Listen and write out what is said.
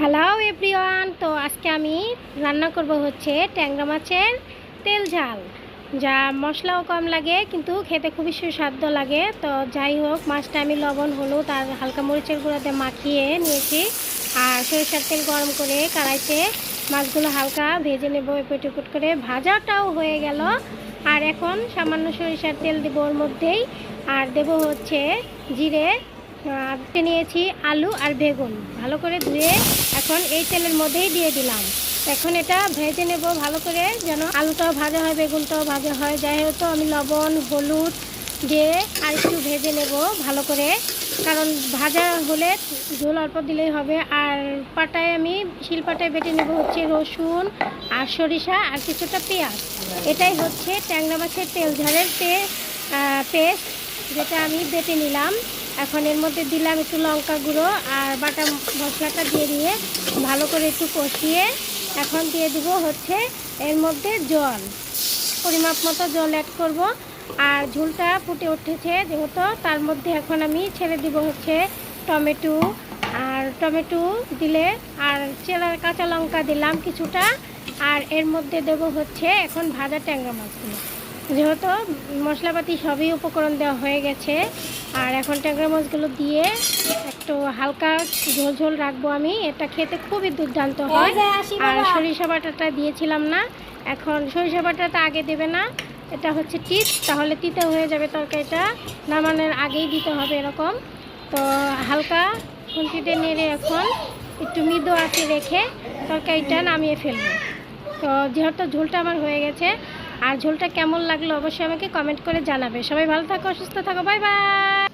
Hello everyone, তো আজকে আমি রান্না করব হচ্ছে ট্যাংরা মাছের তেল ঝাল, যা মশলাও কম লাগে কিন্তু খেতে খুবই সুস্বাদু লাগে। তো যাই হোক, মাছটা আমি লবণ হলুদ আর হালকা মরিচের গুঁড়াতে মাখিয়ে নিয়েছি। আর সরিষার তেল গরম করে কড়াইতে মাছগুলো হালকা ভেজে নেব, এপিট ওপিট করে। ভাজাটাও হয়ে গেল। আর এখন সামান্য সরিষার তেল দেবো ওর মধ্যেই, আর দেব হচ্ছে জিরে। নিয়েছি আলু আর বেগুন, ভালো করে ধুয়ে এখন এই তেলের মধ্যেই দিয়ে দিলাম। এখন এটা ভেজে নেব ভালো করে, যেন আলুটাও ভাজা হয় বেগুনটাও ভাজা হয়। যাই হোক, তো আমি লবণ হলুদ দিয়ে আর একটু ভেজে নেব ভালো করে, কারণ ভাজা হলে ঝোল অল্প দিলেই হবে। আর পাটায় আমি শিলপাটায় বেটে নেব হচ্ছে রসুন আর সরিষা আর কিছুটা পেঁয়াজ। এটাই হচ্ছে ট্যাংরা মাছের তেল ঝালের পেস্ট, যেটা আমি বেটে নিলাম। এখন এর মধ্যে দিলাম একটু লঙ্কা গুঁড়ো আর বাটা মশলাটা দিয়ে ভালো করে একটু কষিয়ে এখন দিয়ে দেবো হচ্ছে এর মধ্যে জল, পরিমাপ মতো জল অ্যাড করব। আর ঝোলটা ফুটে উঠেছে যেহেতু, তার মধ্যে এখন আমি ছেড়ে দিব হচ্ছে টমেটো। আর টমেটো দিলে আর কাঁচা লঙ্কা দিলাম কিছুটা। আর এর মধ্যে দেব হচ্ছে এখন ভাজা ট্যাংরা মাছগুলো, যেহেতু মশলাপাতি সবই উপকরণ দেওয়া হয়ে গেছে। আর এখন ট্যাংরা মাছগুলো দিয়ে একটু হালকা ঝোল ঝোল রাখবো আমি। এটা খেতে খুবই দুর্দান্ত হয়। আর সরিষা বাটাটা দিয়েছিলাম না, এখন সরিষা বাটাটা আগে দেবে না, এটা হচ্ছে টিপস, তাহলে তিতে হয়ে যাবে তরকারিটা। নামানোর আগেই দিতে হবে এরকম। তো হালকা খুন্তিতে নেড়ে এখন একটু মৃদু আঁচে রেখে তরকারিটা নামিয়ে ফেলবো। তো যেহেতু ঝোলটা আমার হয়ে গেছে, আর ঝোলটা কেমন লাগলো অবশ্যই আমাকে কমেন্ট করে জানাবে। সবাই ভালো থাকো, সুস্থ থাকো, বাই বাই।